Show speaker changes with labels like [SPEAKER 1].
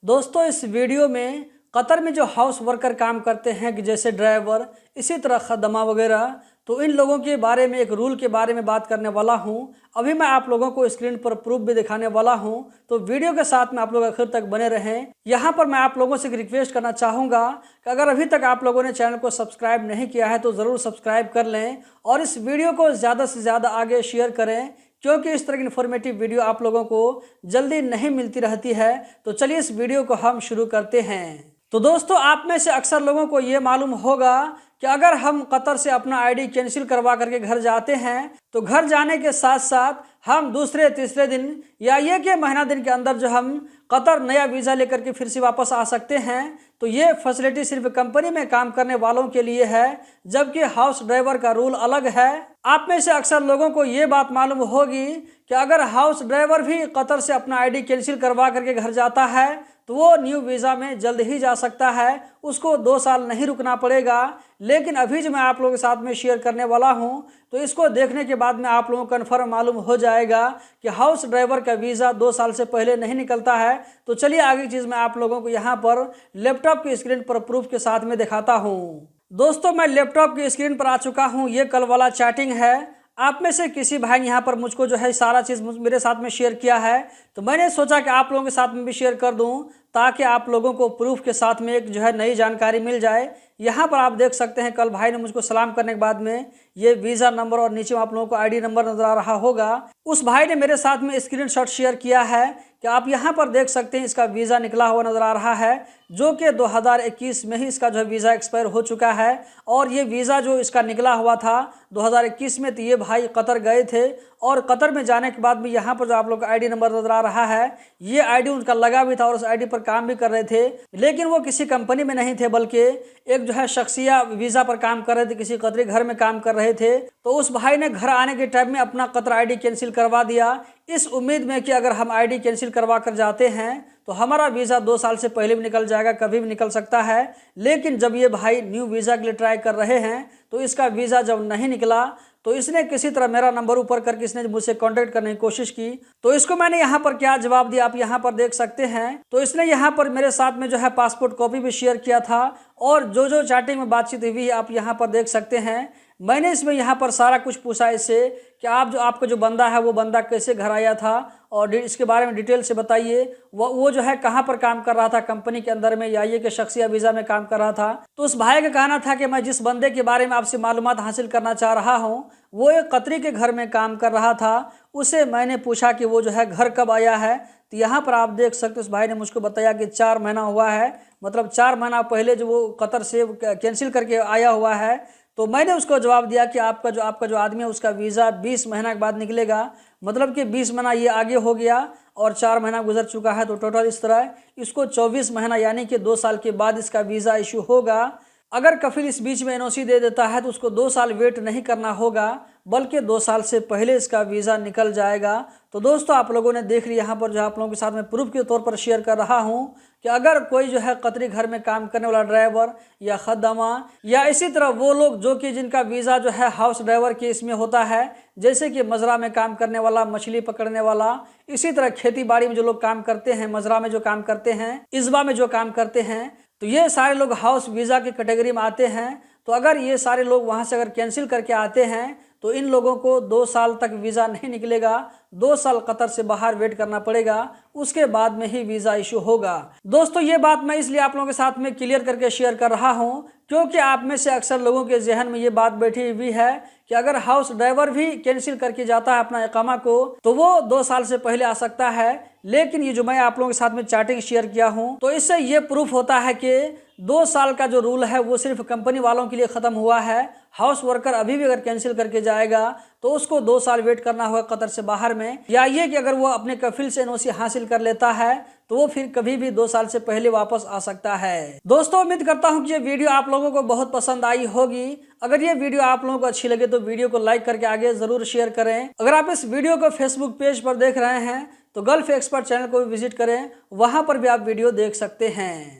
[SPEAKER 1] दोस्तों इस वीडियो में कतर में जो हाउस वर्कर काम करते हैं कि जैसे ड्राइवर, इसी तरह खदमा वगैरह, तो इन लोगों के बारे में एक रूल के बारे में बात करने वाला हूं। अभी मैं आप लोगों को स्क्रीन पर प्रूफ भी दिखाने वाला हूं, तो वीडियो के साथ में आप लोग आखिर तक बने रहें। यहां पर मैं आप लोगों से एक रिक्वेस्ट करना चाहूँगा कि अगर अभी तक आप लोगों ने चैनल को सब्सक्राइब नहीं किया है तो ज़रूर सब्सक्राइब कर लें और इस वीडियो को ज़्यादा से ज़्यादा आगे शेयर करें, क्योंकि इस तरह की इन्फॉर्मेटिव वीडियो आप लोगों को जल्दी नहीं मिलती रहती है। तो चलिए इस वीडियो को हम शुरू करते हैं। तो दोस्तों आप में से अक्सर लोगों को ये मालूम होगा कि अगर हम कतर से अपना आईडी कैंसिल करवा करके घर जाते हैं तो घर जाने के साथ साथ हम दूसरे तीसरे दिन या ये के महीना दिन के अंदर जो हम कतर नया वीज़ा लेकर के फिर से वापस आ सकते हैं। तो ये फैसिलिटी सिर्फ कंपनी में काम करने वालों के लिए है, जबकि हाउस ड्राइवर का रूल अलग है। आप में से अक्सर लोगों को ये बात मालूम होगी कि अगर हाउस ड्राइवर भी कतर से अपना आईडी कैंसिल करवा करके घर जाता है तो वो न्यू वीज़ा में जल्द ही जा सकता है, उसको 2 साल नहीं रुकना पड़ेगा। लेकिन अभी जो मैं आप लोगों के साथ में शेयर करने वाला हूं, तो इसको देखने के बाद में आप लोगों को कन्फर्म मालूम हो जाएगा कि हाउस ड्राइवर का वीज़ा 2 साल से पहले नहीं निकलता है। तो चलिए आगे चीज़ मैं आप लोगों को यहाँ पर लैपटॉप की स्क्रीन पर प्रूफ के साथ में दिखाता हूँ। दोस्तों मैं लैपटॉप की स्क्रीन पर आ चुका हूँ। ये कल वाला चैटिंग है। आप में से किसी भाई ने यहाँ पर मुझको जो है सारा चीज़ मेरे साथ में शेयर किया है, तो मैंने सोचा कि आप लोगों के साथ में भी शेयर कर दूँ ताकि आप लोगों को प्रूफ के साथ में एक जो है नई जानकारी मिल जाए। यहाँ पर आप देख सकते हैं कल भाई ने मुझको सलाम करने के बाद में ये वीज़ा नंबर और नीचे आप लोगों को आईडी नंबर नज़र आ रहा होगा। उस भाई ने मेरे साथ में स्क्रीनशॉट शेयर किया है कि आप यहाँ पर देख सकते हैं इसका वीज़ा निकला हुआ नज़र आ रहा है, जो कि 2021 में ही इसका जो है वीज़ा एक्सपायर हो चुका है। और ये वीज़ा जो इसका निकला हुआ था 2021 में, तो ये भाई कतर गए थे और कतर में जाने के बाद भी यहाँ पर जो आप लोग का आईडी नंबर नज़र आ रहा है, ये आईडी उनका लगा भी था और उस आईडी पर काम भी कर रहे थे। लेकिन वो किसी कंपनी में नहीं थे, बल्कि एक जो है शख्सिया वीज़ा पर काम कर रहे थे, किसी कतरी घर में काम कर रहे थे। तो उस भाई ने घर आने के टाइम में अपना कतर आईडी कैंसिल करवा दिया, इस उम्मीद में कि अगर हम आईडी कैंसिल करवा कर जाते हैं तो हमारा वीज़ा 2 साल से पहले भी निकल जाएगा, कभी भी निकल सकता है। लेकिन जब ये भाई न्यू वीज़ा के लिए ट्राई कर रहे हैं तो इसका वीज़ा जब नहीं निकला तो इसने किसी तरह मेरा नंबर ऊपर करके इसने मुझसे कांटेक्ट करने की कोशिश की। तो इसको मैंने यहाँ पर क्या जवाब दिया आप यहाँ पर देख सकते हैं। तो इसने यहाँ पर मेरे साथ में जो है पासपोर्ट कॉपी भी शेयर किया था और जो चैटिंग में बातचीत हुई आप यहाँ पर देख सकते हैं। मैंने इसमें यहाँ पर सारा कुछ पूछा इससे कि आपका जो बंदा है वो बंदा कैसे घर आया था और इसके बारे में डिटेल से बताइए। वो जो है कहाँ पर काम कर रहा था, कंपनी के अंदर में या ये कि शख्सिया वीज़ा में काम कर रहा था। तो उस भाई का कहना था कि मैं जिस बंदे के बारे में आपसे मालूमात हासिल करना चाह रहा हूँ वो एक कतरी के घर में काम कर रहा था। उसे मैंने पूछा कि वो जो है घर कब आया है, तो यहाँ पर आप देख सकते उस भाई ने मुझको बताया कि 4 महीना हुआ है, मतलब 4 महीना पहले जो वो कतर से कैंसिल करके आया हुआ है। तो मैंने उसको जवाब दिया कि आपका जो आदमी है उसका वीज़ा 20 महीना के बाद निकलेगा, मतलब कि 20 महीना ये आगे हो गया और 4 महीना गुजर चुका है, तो टोटल इस तरह इसको 24 महीना यानी कि 2 साल के बाद इसका वीज़ा इशू होगा। अगर कफिल इस बीच में एनओसी दे देता है तो उसको 2 साल वेट नहीं करना होगा, बल्कि 2 साल से पहले इसका वीज़ा निकल जाएगा। तो दोस्तों आप लोगों ने देख लिया, यहाँ पर जो आप लोगों के साथ में प्रूफ के तौर पर शेयर कर रहा हूँ कि अगर कोई जो है कतरी घर में काम करने वाला ड्राइवर या खदमा या इसी तरह वो लोग जो कि जिनका वीज़ा जो है हाउस ड्राइवर के इसमें होता है, जैसे कि मजरा में काम करने वाला, मछली पकड़ने वाला, इसी तरह खेती बाड़ी में जो लोग काम करते हैं, मजरा में जो काम करते हैं, इस्बा में जो काम करते हैं, तो ये सारे लोग हाउस वीज़ा की कैटेगरी में आते हैं। तो अगर ये सारे लोग वहाँ से अगर कैंसिल करके आते हैं तो इन लोगों को 2 साल तक वीज़ा नहीं निकलेगा, 2 साल कतर से बाहर वेट करना पड़ेगा, उसके बाद में ही वीज़ा इशू होगा। दोस्तों ये बात मैं इसलिए आप लोगों के साथ में क्लियर करके शेयर कर रहा हूँ क्योंकि आप में से अक्सर लोगों के जहन में ये बात बैठी हुई है कि अगर हाउस ड्राइवर भी कैंसिल करके जाता है अपना इकामा को तो वो 2 साल से पहले आ सकता है। लेकिन ये जो मैं आप लोगों के साथ में चैटिंग शेयर किया हूँ तो इससे ये प्रूफ होता है कि 2 साल का जो रूल है वो सिर्फ कंपनी वालों के लिए ख़त्म हुआ है। हाउस वर्कर अभी भी अगर कैंसिल करके जाएगा तो उसको 2 साल वेट करना होगा कतर से बाहर में, या ये कि अगर वो अपने कफिल से एनओसी हासिल कर लेता है तो वो फिर कभी भी 2 साल से पहले वापस आ सकता है। दोस्तों उम्मीद करता हूँ कि ये वीडियो आप लोगों को बहुत पसंद आई होगी। अगर ये वीडियो आप लोगों को अच्छी लगे तो वीडियो को लाइक करके आगे जरूर शेयर करें। अगर आप इस वीडियो को फेसबुक पेज पर देख रहे हैं तो गल्फ एक्सपर्ट चैनल को भी विजिट करें, वहाँ पर भी आप वीडियो देख सकते हैं।